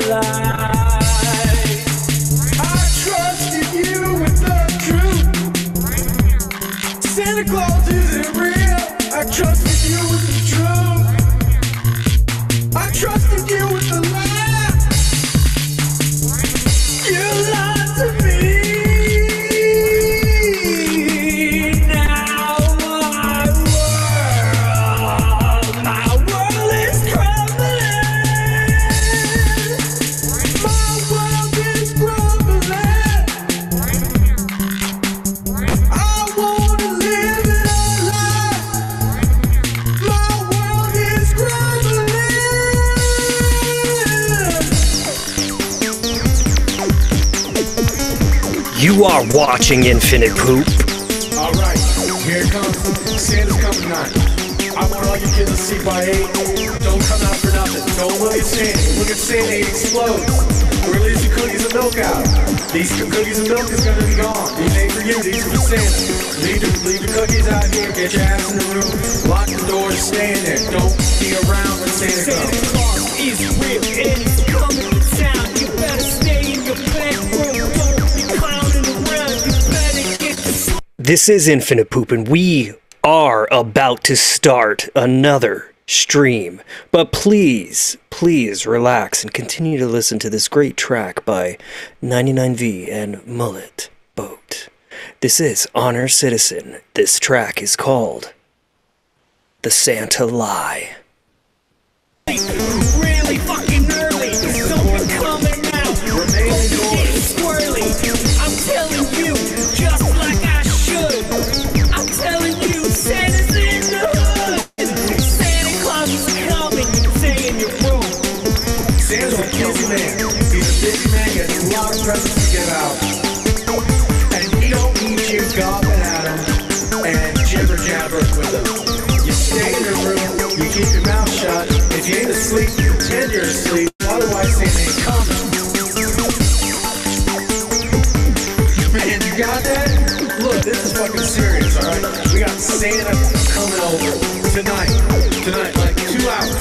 I trusted you with the truth. Santa Claus isn't real. I trusted you with the truth. I trusted you with the lie. You lied to me. Now my world is crumbling. My world is crumbling. I wanna live it alive. My world is crumbling. You are watching Infinipoop. Alright, here it comes. Santa's coming tonight. I want all you kids to sleep by 8. Don't come out for nothing. Don't look at Santa. Look at Santa, he explodes. Release the cookies and milk out. These cookies and milk is gonna be gone. These ain't for you, these are for Santa. Leave the cookies out here, get your ass in the room. Lock the doors, stay in there. Don't be around when Santa comes. Santa Claus is real and he's coming to town. You better stay in your bedroom. Don't be clowning around. You better get to sleep. This is Infinipoop, and we are about to start another stream. But please, please relax and continue to listen to this great track by 99V and Mullet Boat. This is Honor Citizen. This track is called The Santa Lie. Really fucking early. Don't be coming out. Remain Don't be indoors. getting squirrely. I'm telling you, just like I should. I'm telling you, Santa's in the hood. Santa Claus is coming. Stay in your room. Santa's a busy man. He's a busy man, he has a lot of presents to give out. And he don't need you gobbling at him and jibber jabbering with him. You stay in your room, you keep your mouth shut. If you ain't asleep, you pretend you're asleep. Otherwise, Santa ain't coming. Man, you got that? Look, this is fucking serious, alright? We got Santa coming over tonight. Tonight, like 2 hours.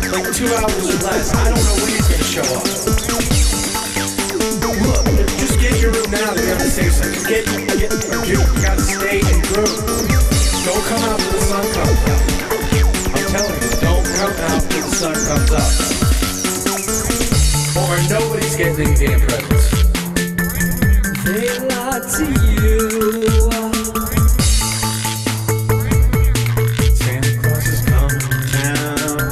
Like 2 hours or less. I don't know when he's gonna show up. Look, just get in your room now. They're gonna say something. You gotta stay in your room. Don't come out till the sun comes up. I'm telling you, don't come out till the sun comes up. Or nobody's getting any damn presents. They lie to you. Santa Claus is coming to town.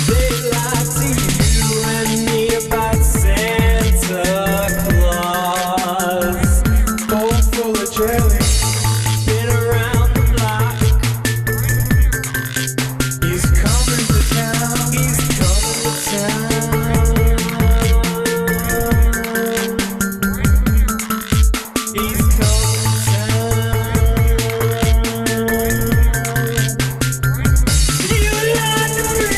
They lie to you and me about Santa Claus. Bowl full of jelly. Been around the block. He's coming to town. He's coming to town. He's coming to town. You lied to me.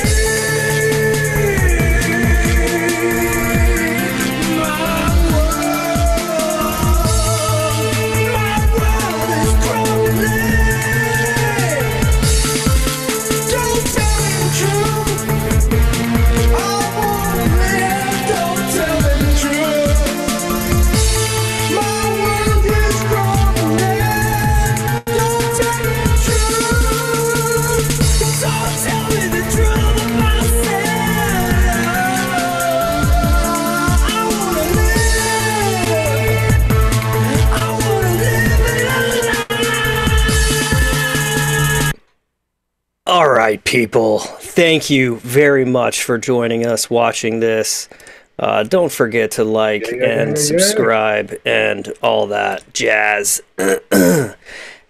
My world is crumbling. Don't tell me the truth. I wanna live. Don't tell me the truth. My world is crumbling. Don't tell me the truth. Don't tell me the truth about Santa. I wanna live. I wanna live it alive. All right, people. Thank you very much for joining us, watching this. Don't forget to like and subscribe and all that jazz.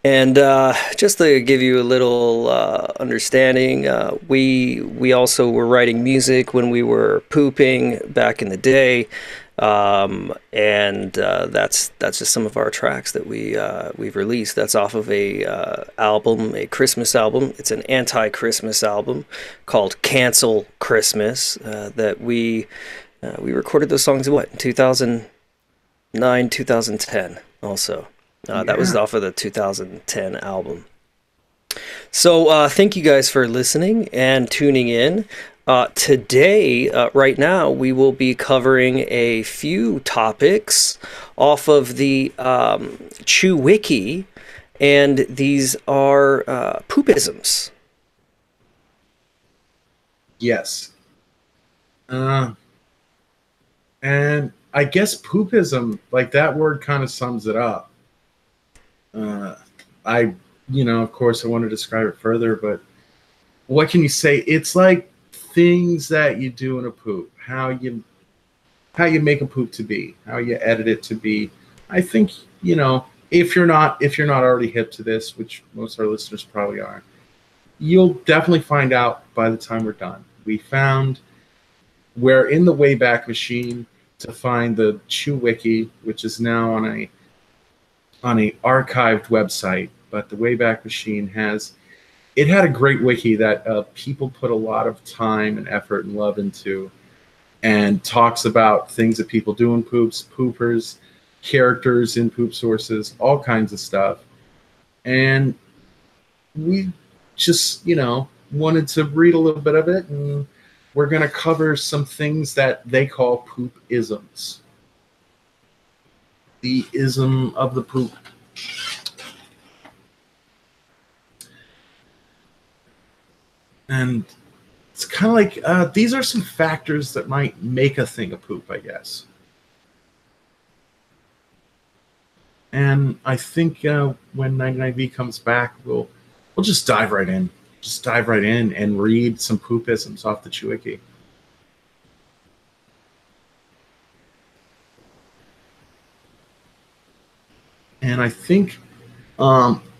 And just to give you a little understanding, we also were writing music when we were pooping back in the day. And that's just some of our tracks that we've released. That's off of a Christmas album. It's an anti-Christmas album called Cancel Christmas that we recorded those songs in 2009, 2010 also. That was off of the 2010 album. So thank you guys for listening and tuning in. Today, right now, we will be covering a few topics off of the Chew Wiki, and these are poopisms. Yes. And I guess poopism, like that word kind of sums it up. Of course I want to describe it further, but what can you say? It's like things that you do in a poop, how you make a poop to be, how you edit it to be. I think, if you're not already hip to this, which most of our listeners probably are, you'll definitely find out by the time we're done. We're in the Wayback Machine to find the Chew Wiki, which is now on a archived website, but the Wayback Machine had a great wiki that people put a lot of time and effort and love into, and talks about things that people do in poops, poopers, characters in poop sources, all kinds of stuff. And we just, wanted to read a little bit of it, and we're going to cover some things that they call poop-isms. The ism of the poop. And it's kind of like, these are some factors that might make a thing a poop, I guess. And I think when 99V comes back, we'll just dive right in. Just dive right in and read some poopisms off the Chew Wiki. And I think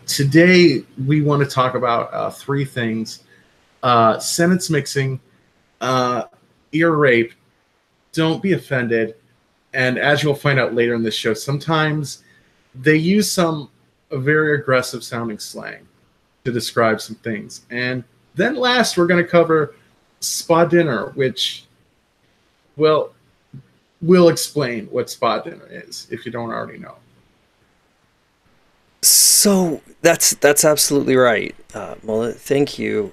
today we want to talk about three things. Sentence mixing, ear rape, don't be offended, and as you'll find out later in this show, sometimes they use some very aggressive sounding slang to describe some things. And then last, we're going to cover spa dinner, which, well, we'll explain what spa dinner is if you don't already know. So that's absolutely right. Well, thank you.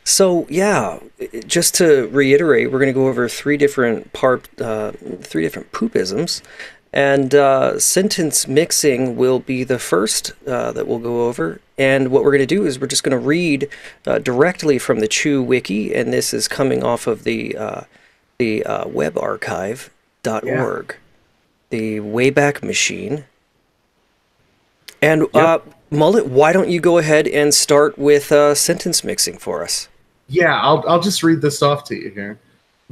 So yeah, just to reiterate, we're going to go over three different poopisms, and sentence mixing will be the first that we'll go over. And what we're going to do is we're just going to read directly from the Chew Wiki, and this is coming off of the webarchive.org, the Wayback Machine. And Mullet, why don't you go ahead and start with sentence mixing for us? Yeah, I'll just read this off to you here.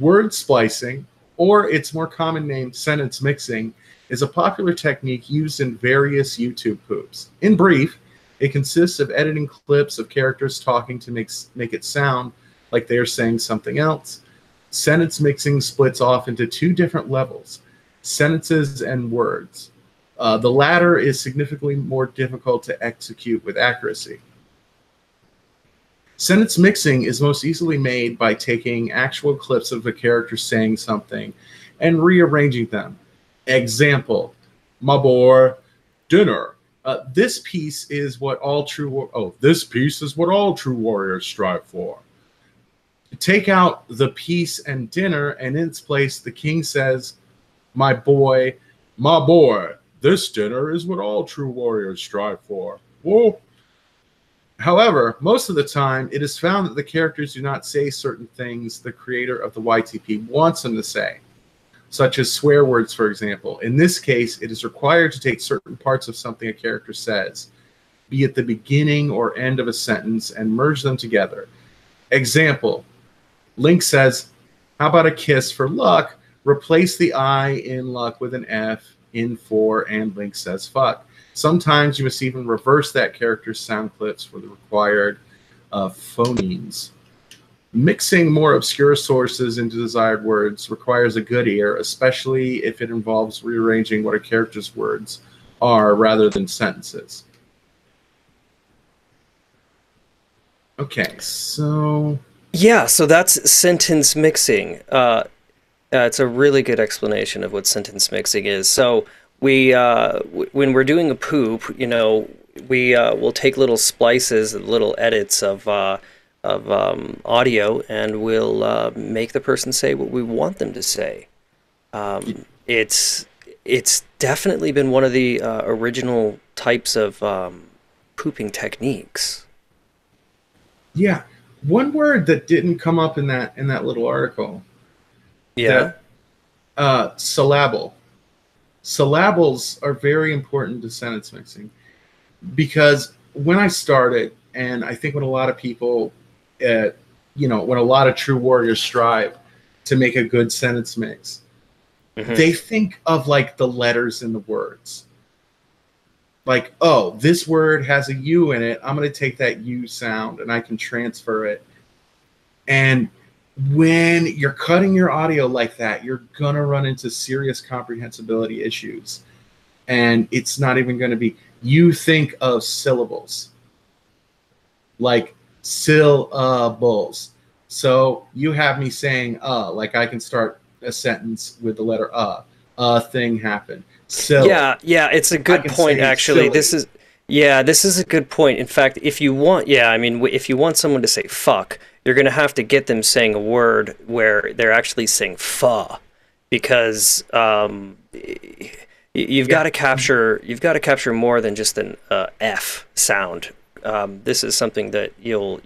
Word splicing, or its more common name, sentence mixing, is a popular technique used in various YouTube poops. In brief, it consists of editing clips of characters talking to make it sound like they are saying something else. Sentence mixing splits off into two different levels, sentences and words. The latter is significantly more difficult to execute with accuracy. Sentence mixing is most easily made by taking actual clips of a character saying something and rearranging them. Example, my boy, dinner. This piece is what all true warriors strive for. Take out the piece and dinner, and in its place, the king says, my boy, this dinner is what all true warriors strive for. Whoa. However, most of the time, it is found that the characters do not say certain things the creator of the YTP wants them to say, such as swear words, for example. In this case, it is required to take certain parts of something a character says, be it the beginning or end of a sentence, and merge them together. Example, Link says, how about a kiss for luck? Replace the I in luck with an F in for, and Link says fuck. Sometimes you must even reverse that character's sound clips for the required phonemes. Mixing more obscure sources into desired words requires a good ear, especially if it involves rearranging what a character's words are rather than sentences. Okay, so... Yeah, so that's sentence mixing. It's a really good explanation of what sentence mixing is. So we, when we're doing a poop, we will take little splices, little edits of audio, and we'll make the person say what we want them to say. It's definitely been one of the original types of pooping techniques. Yeah, one word that didn't come up in that little article. Yeah. Syllable. Syllables are very important to sentence mixing, because when I started, and I think when a lot of people, when a lot of true warriors strive to make a good sentence mix, they think of like the letters in the words. Like, oh, this word has a U in it. I'm going to take that U sound and I can transfer it. And when you're cutting your audio like that, you're going to run into serious comprehensibility issues. And it's not even going to be, you think of syllables, like syllables. So you have me saying, like I can start a sentence with the letter a thing happened. Yeah, it's a good point, actually. Silly. This is a good point. In fact, if you want, if you want someone to say fuck, you're going to have to get them saying a word where they're actually saying fa, because you've got to capture more than just an F sound. This is something that you'll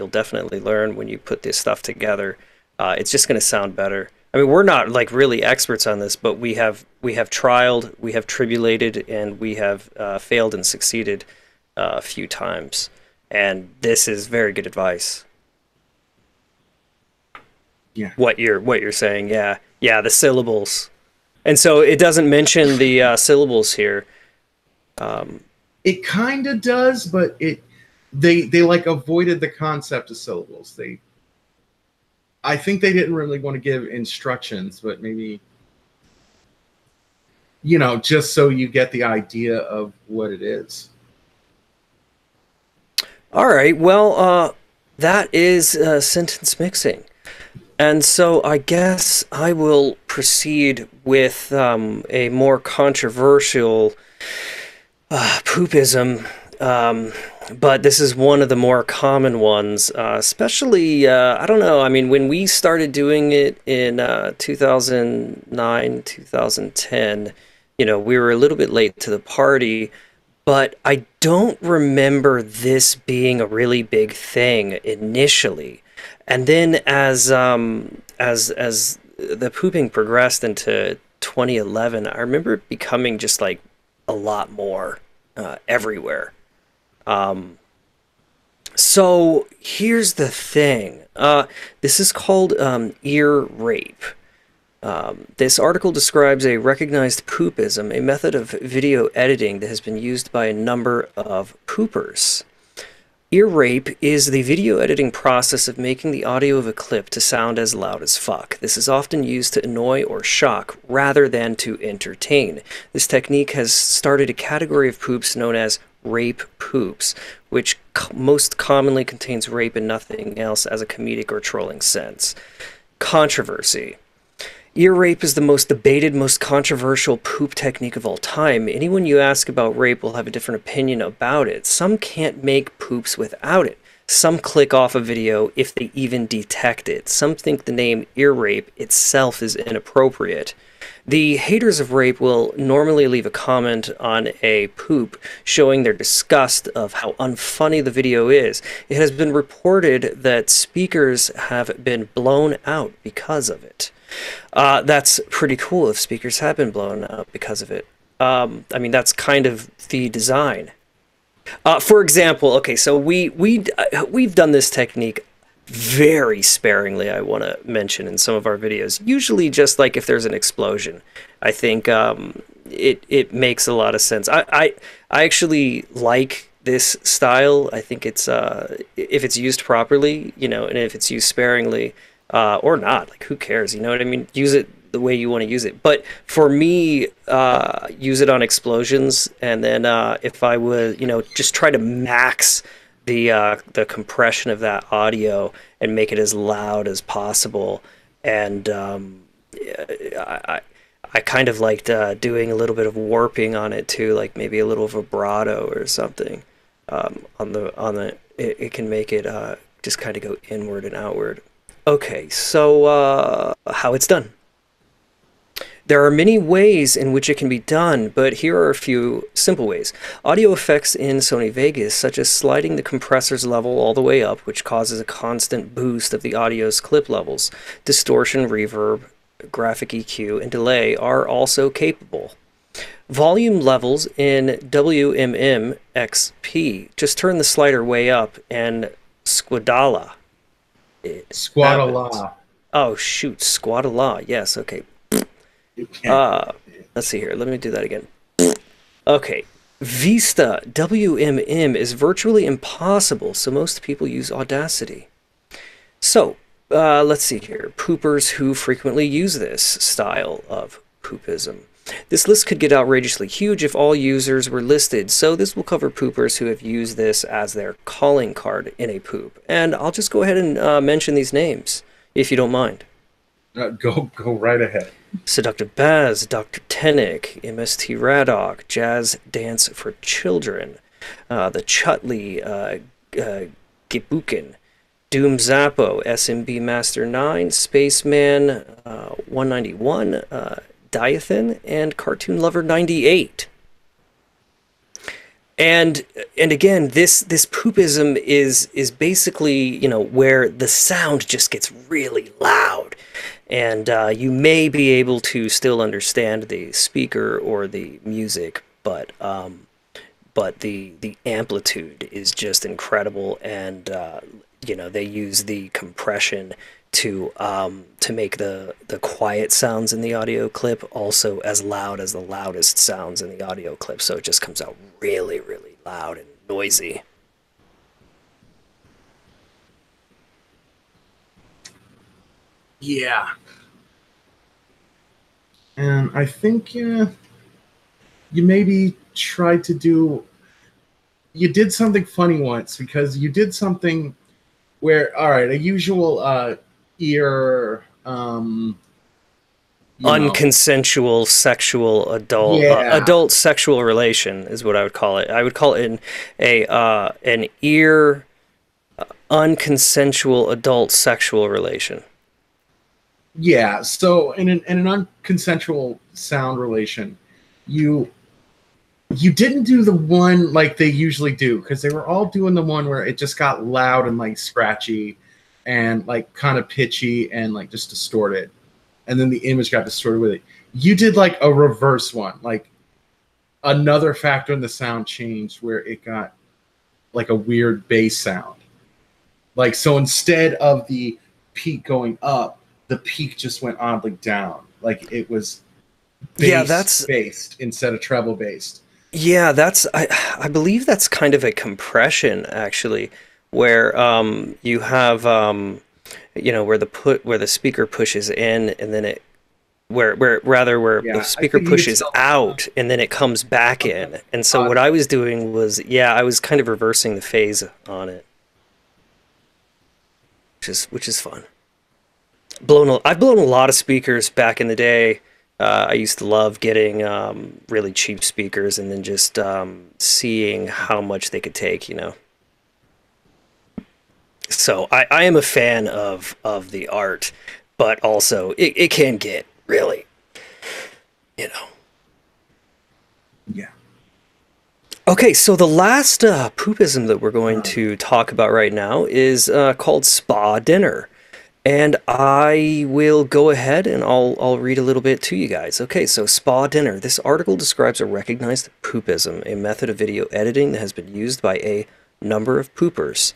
definitely learn when you put this stuff together. It's just going to sound better. I mean, we're not like really experts on this, but we have trialed, we have tribulated, and we have failed and succeeded a few times. And this is very good advice. Yeah. What you're saying, yeah, the syllables, and so it doesn't mention the syllables here. It kind of does, but they like avoided the concept of syllables. I think they didn't really want to give instructions, but maybe, just so you get the idea of what it is. All right, well, that is sentence mixing. And so I guess I will proceed with a more controversial poopism, but this is one of the more common ones, especially, I don't know, I mean, when we started doing it in 2009, 2010, we were a little bit late to the party, but I don't remember this being a really big thing initially. And then as the pooping progressed into 2011, I remember it becoming just like a lot more everywhere. So here's the thing. This is called ear rape. This article describes a recognized poopism, a method of video editing that has been used by a number of poopers. Ear rape is the video editing process of making the audio of a clip to sound as loud as fuck. This is often used to annoy or shock rather than to entertain. This technique has started a category of poops known as rape poops, which most commonly contains rape and nothing else as a comedic or trolling sense. Controversy. Ear rape is the most debated, most controversial poop technique of all time. Anyone you ask about rape will have a different opinion about it. Some can't make poops without it. Some click off a video if they even detect it. Some think the name ear rape itself is inappropriate. The haters of rape will normally leave a comment on a poop showing their disgust of how unfunny the video is. It has been reported that speakers have been blown out because of it. That's pretty cool if speakers have been blown out because of it. I mean, that's kind of the design. For example, okay, so we've done this technique very sparingly, I want to mention, in some of our videos. Usually just like if there's an explosion. I think it makes a lot of sense. I actually like this style. I think it's if it's used properly, and if it's used sparingly, or not, like who cares, you know what I mean? Use it the way you want to use it. But for me, use it on explosions, and then if I would, just try to max the compression of that audio and make it as loud as possible. And I kind of liked doing a little bit of warping on it too, like maybe a little vibrato or something. It can make it just kind of go inward and outward. Okay, so how it's done. There are many ways in which it can be done, but here are a few simple ways. Audio effects in Sony Vegas, such as sliding the compressor's level all the way up, which causes a constant boost of the audio's clip levels. Distortion, reverb, graphic EQ, and delay are also capable. Volume levels in WMM-XP. Just turn the slider way up and squadala. Squadala. Oh, shoot. Squadala. Yes, okay. Let's see here. Let me do that again. Okay. Vista WMM is virtually impossible, so most people use Audacity. So, let's see here. Poopers who frequently use this style of poopism. This list could get outrageously huge if all users were listed, so this will cover poopers who have used this as their calling card in a poop. And I'll just go ahead and mention these names, if you don't mind. Go right ahead. Seductive Baz, Dr. Tenik, MST Radok, Jazz Dance for Children, the Chutley, Gibukin, Doom Zappo, SMB Master 9, Spaceman 191, Diathan, and Cartoon Lover 98. And again, this poopism is basically, you know, where the sound just gets really loud. And you may be able to still understand the speaker or the music, but the amplitude is just incredible. And you know, they use the compression to make the quiet sounds in the audio clip also as loud as the loudest sounds in the audio clip. So it just comes out really, really loud and noisy. Yeah. And I think you maybe tried to do... You did something funny once, because you did something where, all right, a usual ear... unconsensual sexual adult sexual relation is what I would call it. I would call it an ear unconsensual adult sexual relation. Yeah, so in an unconsensual sound relation, you didn't do the one like they usually do, because they were all doing the one where it just got loud and like scratchy and like kind of pitchy and like just distorted, and then the image got distorted with it. You did like a reverse one, like another factor in the sound changed where it got like a weird bass sound. Like, so instead of the peak going up, the peak just went oddly down. Like it was based instead of treble based. Yeah, I believe that's kind of a compression actually, where you have you know, where the speaker pushes in and then it where the speaker pushes out and then it comes back in. And so what I was doing was, I was kind of reversing the phase on it, which is fun. I've blown a lot of speakers back in the day. I used to love getting really cheap speakers and then just seeing how much they could take, you know. So I am a fan of the art, but also it can get really, you know. Yeah. Okay, so the last poopism that we're going to talk about right now is called Spa Dinner. And I will go ahead and I'll read a little bit to you guys. Okay, so Spa Dinner. This article describes a recognized poopism, a method of video editing that has been used by a number of poopers.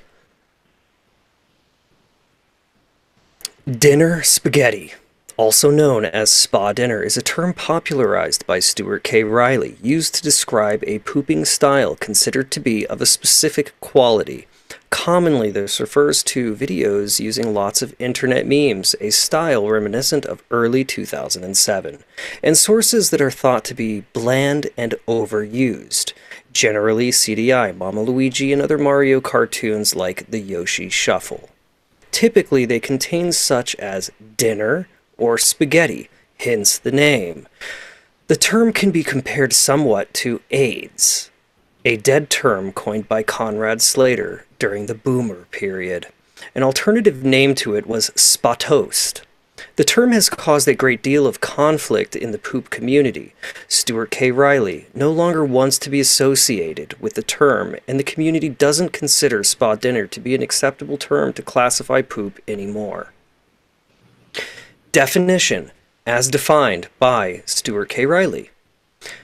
Dinner spaghetti, also known as spa dinner, is a term popularized by Stuart K. Riley, used to describe a pooping style considered to be of a specific quality. Commonly, this refers to videos using lots of internet memes, a style reminiscent of early 2007, and sources that are thought to be bland and overused. Generally, CDI, Mama Luigi, and other Mario cartoons like the Yoshi Shuffle. Typically, they contain such as dinner or spaghetti, hence the name. The term can be compared somewhat to AIDS, a dead term coined by Conrad Slater during the Boomer period. An alternative name to it was spa toast. The term has caused a great deal of conflict in the poop community. Stuart K. Riley no longer wants to be associated with the term, and the community doesn't consider spa dinner to be an acceptable term to classify poop anymore. Definition, as defined by Stuart K. Riley.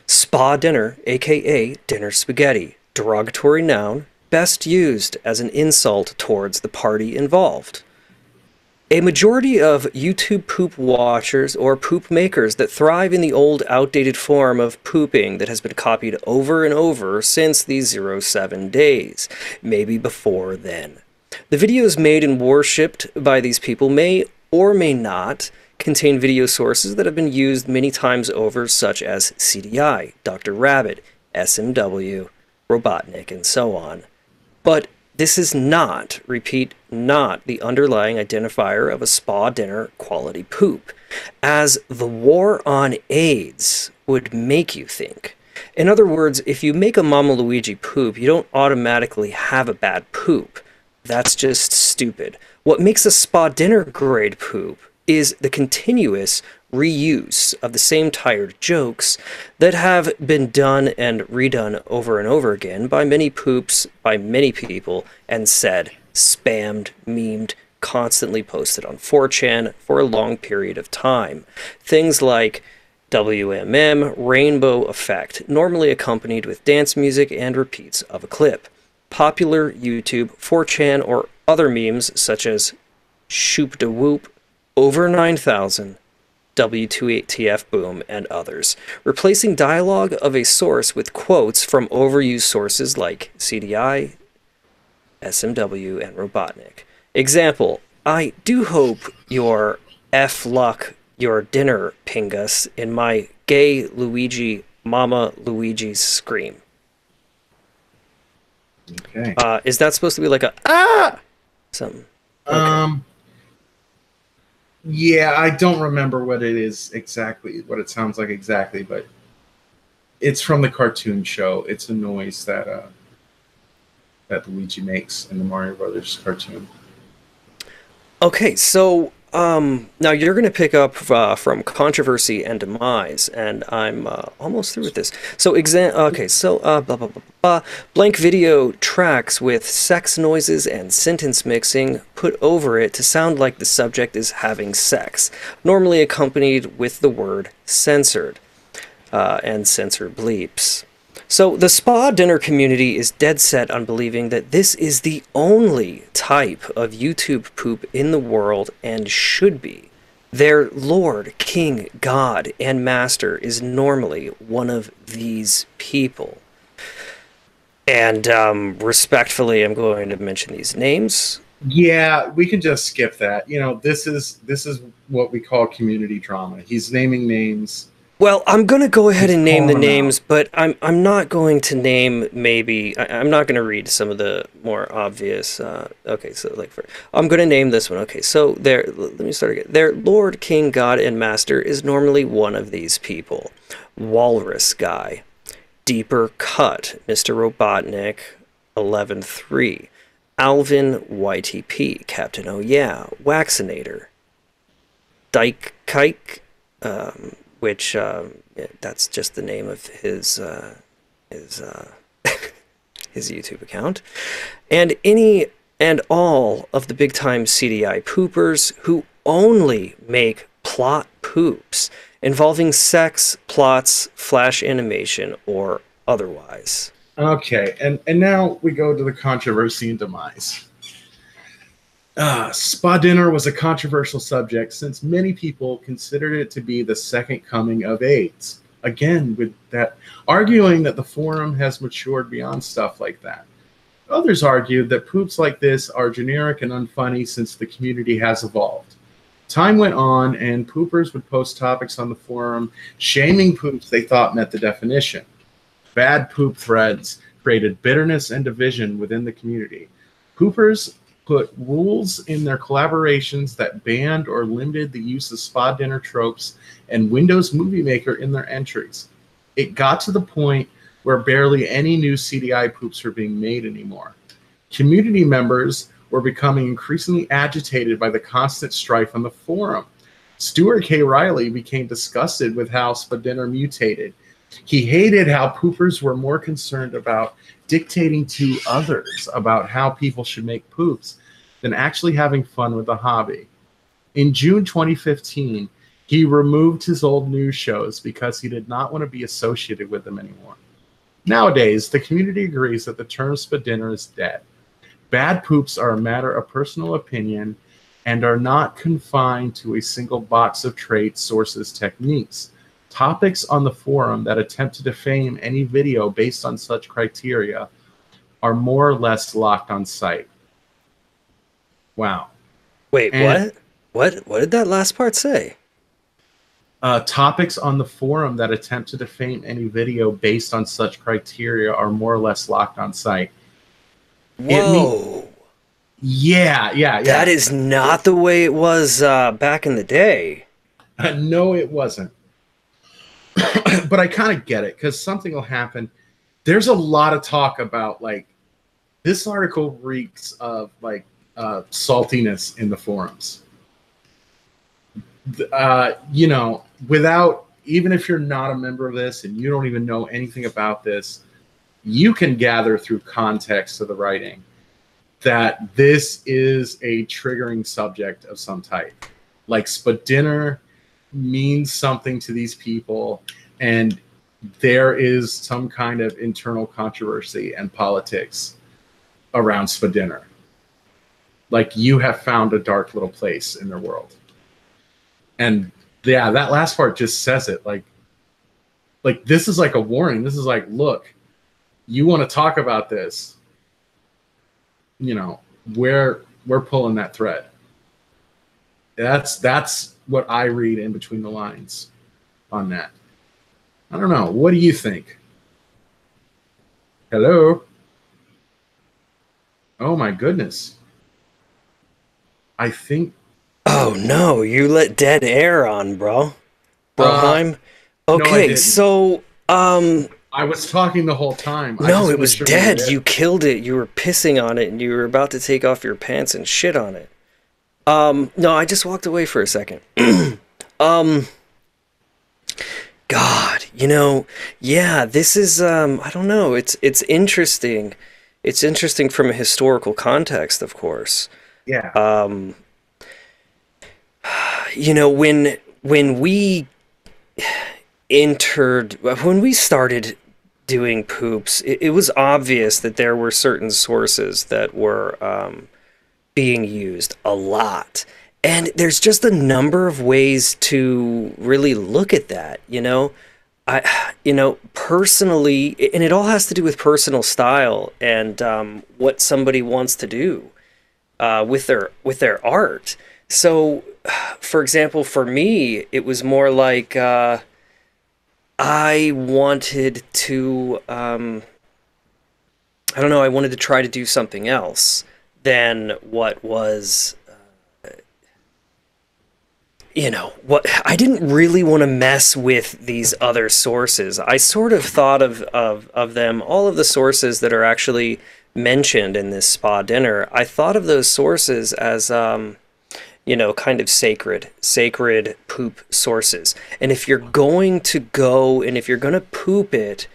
Spa dinner, aka dinner spaghetti, derogatory noun, best used as an insult towards the party involved. A majority of YouTube poop watchers or poop makers that thrive in the old outdated form of pooping that has been copied over and over since the 07 days, maybe before then. The videos made and worshipped by these people may or may not contain video sources that have been used many times over, such as CDI, Dr. Rabbit, SMW, Robotnik, and so on. But this is not, repeat, not the underlying identifier of a spa dinner quality poop, as the war on AIDS would make you think. In other words, if you make a Mama Luigi poop, you don't automatically have a bad poop. That's just stupid. What makes a spa dinner grade poop is the continuous reuse of the same tired jokes that have been done and redone over and over again by many poops, by many people, and said, spammed, memed, constantly posted on 4chan for a long period of time. Things like WMM, Rainbow Effect, normally accompanied with dance music and repeats of a clip. Popular YouTube, 4chan, or other memes such as Shoop da Whoop, Over 9000, W28TF Boom, and others, replacing dialogue of a source with quotes from overused sources like CDI, SMW, and Robotnik. Example, I do hope your F-luck your dinner, Pingus, in my gay Luigi, Mama Luigi's scream. Okay. Is that supposed to be like a, ah? Something. Okay. Yeah, I don't remember what it is exactly, what it sounds like exactly, but it's from the cartoon show. It's a noise that that Luigi makes in the Mario Brothers cartoon. Okay, so now you're going to pick up from Controversy and Demise, and I'm almost through with this. So blah, blah, blah, blah. Blank video tracks with sex noises and sentence mixing put over it to sound like the subject is having sex, normally accompanied with the word censored and censored bleeps. So the spa dinner community is dead set on believing that this is the only type of YouTube poop in the world and should be. Their Lord, King, God, and Master is normally one of these people. And respectfully, I'm going to mention these names. Yeah, we can just skip that. You know, this is what we call community drama. He's naming names. Well, I'm going to go ahead and name the names, but I'm not going to name I'm not going to read some of the more obvious. Okay, so I'm going to name this one. Okay, so let me start again. Their Lord, King, God, and Master is normally one of these people. Walrus Guy, Deeper Cut, Mr. Robotnik, 11-3, Alvin YTP, Captain Oh Yeah, Waxinator, Dyke Kike, which that's just the name of his his YouTube account, and any and all of the big time CDI poopers who only make plot poops involving sex, plots, flash animation, or otherwise. Okay, and now we go to the Controversy and Demise. Spa dinner was a controversial subject since many people considered it to be the second coming of AIDS. Again, with that, arguing that the forum has matured beyond stuff like that. Others argued that poops like this are generic and unfunny since the community has evolved. Time went on, and poopers would post topics on the forum shaming poops they thought met the definition. Bad poop threads created bitterness and division within the community. Poopers put rules in their collaborations that banned or limited the use of spa dinner tropes and Windows Movie Maker in their entries. It got to the point where barely any new CDI poops were being made anymore. Community members were becoming increasingly agitated by the constant strife on the forum. Stuart K. Riley became disgusted with how Spadinner mutated. He hated how poopers were more concerned about dictating to others about how people should make poops than actually having fun with the hobby. In June 2015, he removed his old news shows because he did not want to be associated with them anymore. Nowadays, the community agrees that the term Spadinner is dead. Bad poops are a matter of personal opinion and are not confined to a single box of traits, sources, techniques. Topics on the forum that attempt to defame any video based on such criteria are more or less locked on site. Wow. Wait, And- what? What did that last part say? Topics on the forum that attempt to defame any video based on such criteria are more or less locked on site. Whoa. Yeah. That is not the way it was back in the day. No, it wasn't. But I kind of get it, because something will happen. There's a lot of talk about, like, this article reeks of, like, saltiness in the forums. You know, without, even if you're not a member of this and you don't even know anything about this, you can gather through context of the writing that this is a triggering subject of some type. Like, Spadinner means something to these people, and there is some kind of internal controversy and politics around Spadinner. Like, you have found a dark little place in their world. And yeah, that last part just says it. Like this is like a warning. This is like, look, you want to talk about this, you know, we're pulling that thread. That's what I read in between the lines on that. I don't know. What do you think? Hello? Oh my goodness. I think. Oh no, you let dead air on, bro. Broheim. no, I Okay, didn't. so I was talking the whole time. I no, just it was wasn't sure dead. you You killed it. You were pissing on it and you were about to take off your pants and shit on it. No, I just walked away for a second. God, you know, yeah, this is I don't know, it's interesting. It's interesting from a historical context, of course. Yeah. You know, when we started doing poops, it was obvious that there were certain sources that were being used a lot. And there's just a number of ways to really look at that, you know? Personally, and it all has to do with personal style and what somebody wants to do with their art. So, for example, for me, it was more like I wanted to, I wanted to try to do something else than what was, what I didn't really want to mess with these other sources. I sort of thought of them, all of the sources that are actually mentioned in this spa dinner. I thought of those sources as, kind of sacred poop sources. And if you're going to go and if you're going to poop it,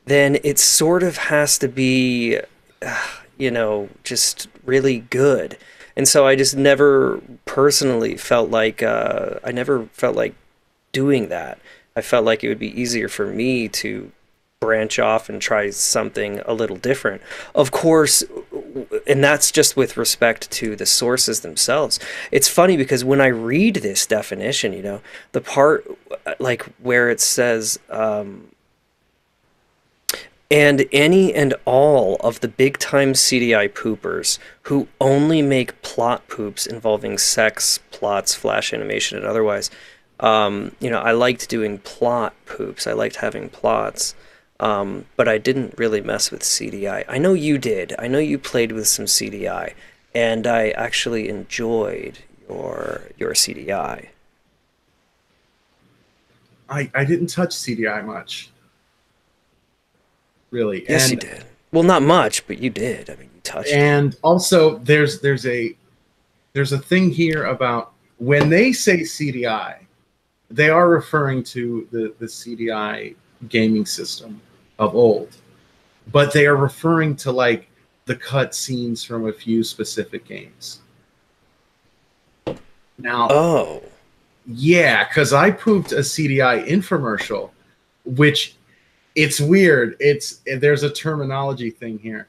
then it sort of has to be, just really good. And so I just never personally felt like, doing that. I felt like it would be easier for me to branch off and try something a little different. Of course, and that's just with respect to the sources themselves. It's funny because when I read this definition, the part like where it says, and any and all of the big-time CDI poopers who only make plot poops involving sex, plots, flash animation, and otherwise. I liked doing plot poops. I liked having plots. But I didn't really mess with CDI. I know you did. I know you played with some CDI. And I actually enjoyed your CDI. I didn't touch CDI much. Really. Yes, and you did. Well, not much, but you did. I mean, you touched it. And also, there's a thing here about when they say CDI, they are referring to the CDI gaming system of old, but they are referring to like the cut scenes from a few specific games. Now, Oh. yeah, because I pooped a CDI infomercial, which it's weird. There's a terminology thing here,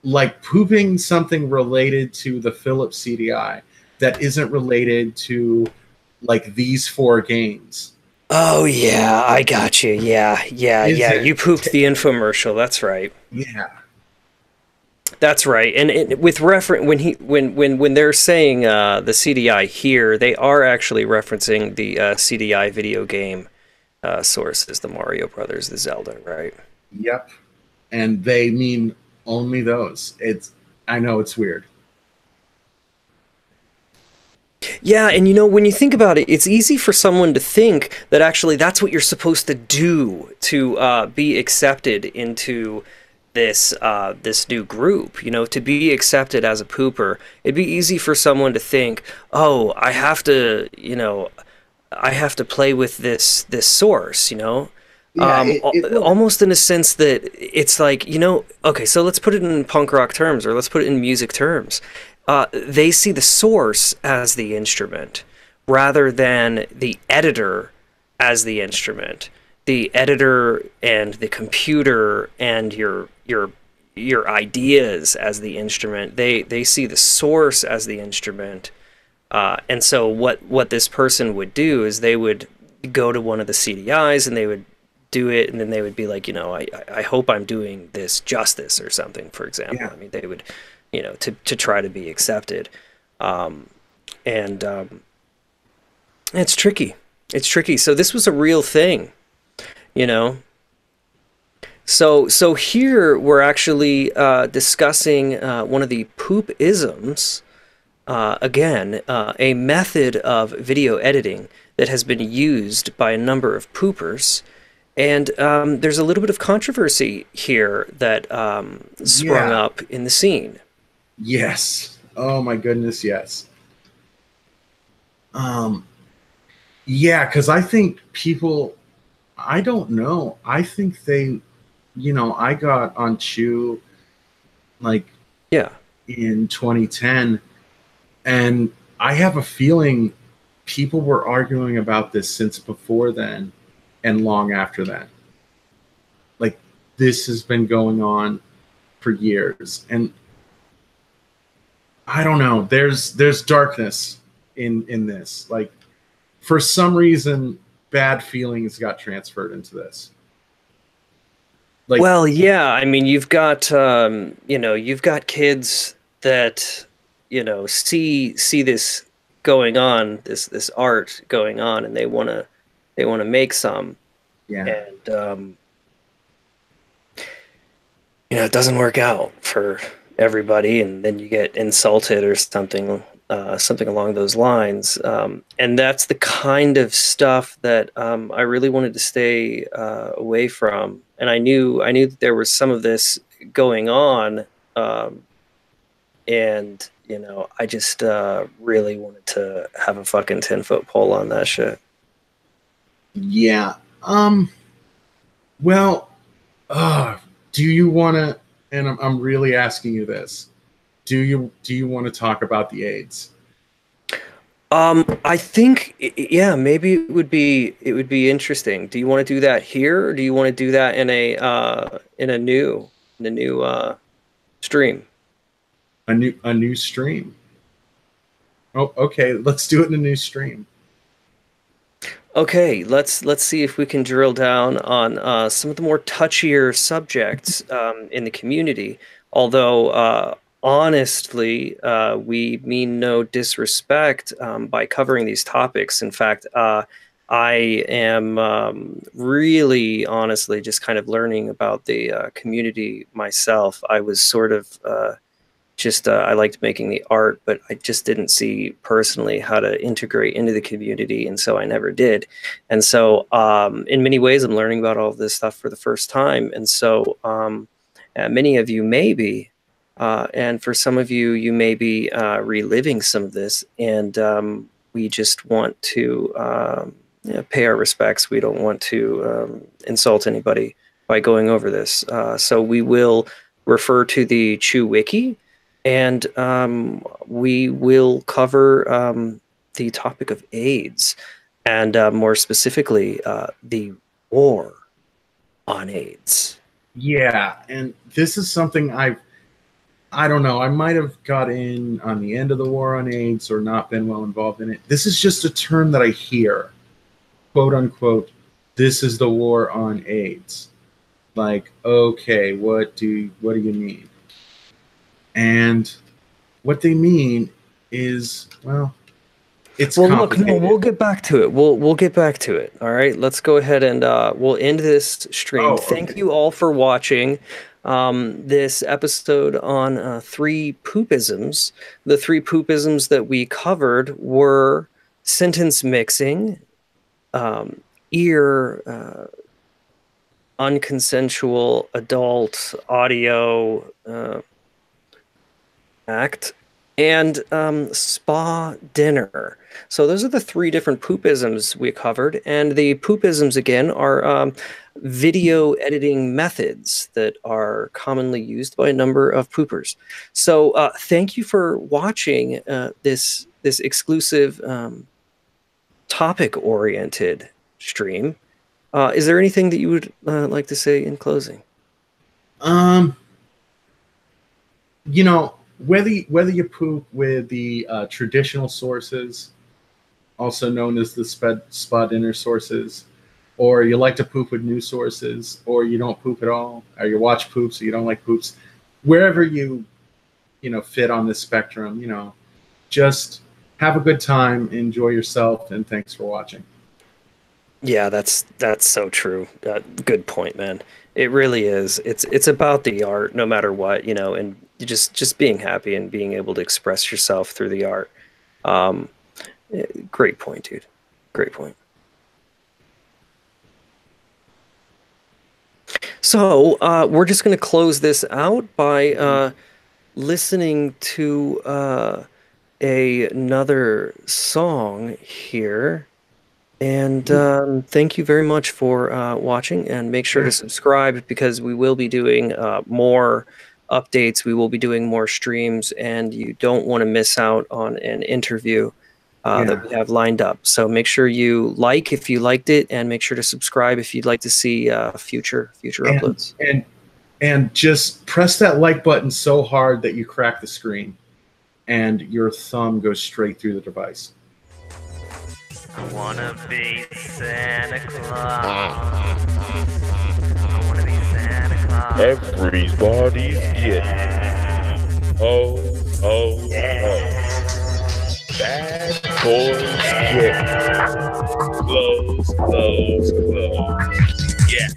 like pooping something related to the Philips CDI that isn't related to like these 4 games. Oh yeah, I got you. Yeah, yeah, Is yeah. it- You pooped the infomercial. That's right. Yeah, That's right. And with reference when they're saying the CDI here, they are actually referencing the CDI video game sources, the Mario Brothers, the Zelda, right? yep. And they mean only those. I know it's weird. Yeah, and you know, when you think about it, it's easy for someone to think that actually that's what you're supposed to do to be accepted into this new group. You know, to be accepted as a pooper, it'd be easy for someone to think, oh, I have to, you know, I have to play with this source, you know. Yeah, Almost in a sense that it's like, you know, okay, so let's put it in punk rock terms, or let's put it in music terms. They see the source as the instrument rather than the editor as the instrument. The editor and the computer and your ideas as the instrument. They see the source as the instrument. And so what this person would do is they would go to one of the CDIs and they would do it, and then they would be like, you know, I hope I'm doing this justice or something, for example. Yeah. I mean, they would, you know, to try to be accepted. And it's tricky. It's tricky. So this was a real thing, you know. So here we're actually discussing one of the poopisms. Again, a method of video editing that has been used by a number of poopers. And there's a little bit of controversy here that sprung Yeah. up in the scene. Yes. Oh my goodness, yes. Yeah, because I think people, I don't know. I think they, you know, I got on Chew like Yeah. in 2010, and I have a feeling people were arguing about this since before then and long after that. Like, this has been going on for years, and I don't know. There's darkness in this. Like, for some reason, bad feelings got transferred into this. Like, Well, yeah, I mean, you've got you know, you've got kids that, you know, see this going on, this art going on, and they wanna make some, yeah, and you know, it doesn't work out for everybody, and then you get insulted or something, something along those lines, and that's the kind of stuff that I really wanted to stay away from, and I knew that there was some of this going on, and you know, I just really wanted to have a fucking 10-foot pole on that shit. yeah. Well, do you want to? And I'm really asking you this. Do you want to talk about the AIDS? I think, yeah, maybe it would be interesting. Do you want to do that here, or do you want to do that in a new stream? A new stream. Oh, okay. Let's do it in a new stream. Okay, let's see if we can drill down on some of the more touchier subjects in the community. Although, honestly, we mean no disrespect by covering these topics. In fact, I am really, honestly, just kind of learning about the community myself. I was sort of I liked making the art, but I just didn't see personally how to integrate into the community, and so I never did. And so, in many ways, I'm learning about all of this stuff for the first time. And so, Many of you may be, and for some of you, you may be reliving some of this, and we just want to pay our respects. We don't want to insult anybody by going over this. So we will refer to the Chew Wiki, and we will cover the topic of AIDS, and more specifically, the war on AIDS. Yeah, and this is something I don't know. I might have got in on the end of the war on AIDS or not been well involved in it. This is just a term that I hear, quote unquote, this is the war on AIDS. Like, okay, what do you mean? And what they mean is, well, it's complicated. Look, no, we'll get back to it. We'll get back to it. All right, let's go ahead and we'll end this stream. Oh, okay. Thank you all for watching this episode on 3 poopisms. The 3 poopisms that we covered were sentence mixing, unconsensual adult audio act, and spa dinner. So those are the 3 different poopisms we covered, and the poopisms again are video editing methods that are commonly used by a number of poopers. So thank you for watching this exclusive topic-oriented stream. Is there anything that you would like to say in closing? You know, whether you poop with the traditional sources, also known as the spa dinner sources, or you like to poop with new sources, or you don't poop at all, or you watch poops so you don't like poops, wherever you fit on this spectrum, just have a good time, enjoy yourself, and thanks for watching. Yeah, that's so true. Good point, man. It really is. It's about the art, no matter what, and just being happy and being able to express yourself through the art. Great point, dude. Great point. So we're just going to close this out by listening to another song here. And thank you very much for watching, and make sure to subscribe, because we will be doing more updates. We will be doing more streams, and you don't want to miss out on an interview that we have lined up. So make sure you like if you liked it, and make sure to subscribe if you'd like to see future uploads. And just press that like button so hard that you crack the screen and your thumb goes straight through the device. I wanna be Santa Claus. I wanna be Santa Claus. Everybody's getting oh, bad boys get clothes. Yeah.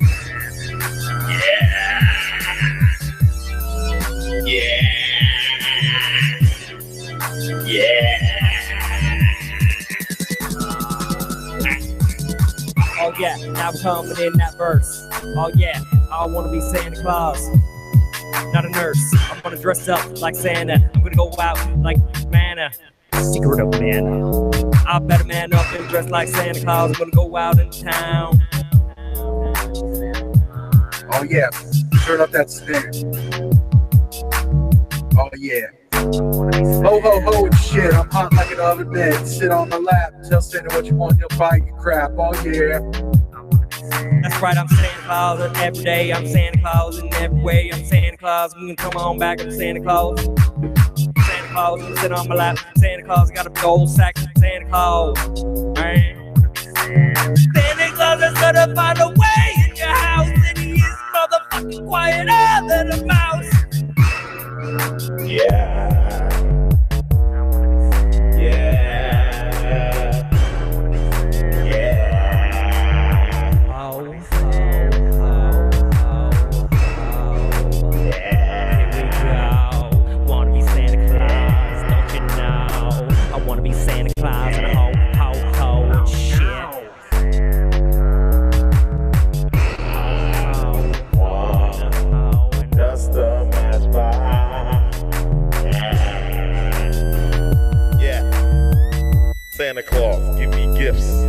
Oh yeah, now we're coming in that verse. Oh yeah, I wanna be Santa Claus, not a nurse. I wanna dress up like Santa. I'm gonna go out like manna. Secret of manna. I better man up and dress like Santa Claus. I'm gonna go out in town. Oh yeah, turn up that snare. Oh yeah. Ho ho ho and shit, I'm hot like an oven mitt. Sit on my lap, tell Santa what you want, he'll buy you crap. Oh yeah. That's right, I'm Santa Claus every day. I'm Santa Claus in every way. I'm Santa Claus. We can come on back. I'm Santa Claus. Santa Claus, sit on my lap. Santa Claus got a gold sack. Santa Claus. Man. Santa Claus is gonna find a way in your house, and he is motherfucking quieter than a mouse. Yeah. Dust Santa Claus, give me gifts.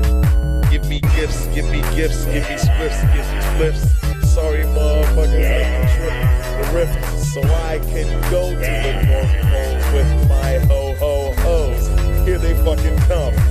Give me gifts, give me gifts, give me spliffs, give me spliffs. Sorry, motherfuckers, let me trip the rift so I can go to the North Pole with my ho-ho-hos. Here they fucking come.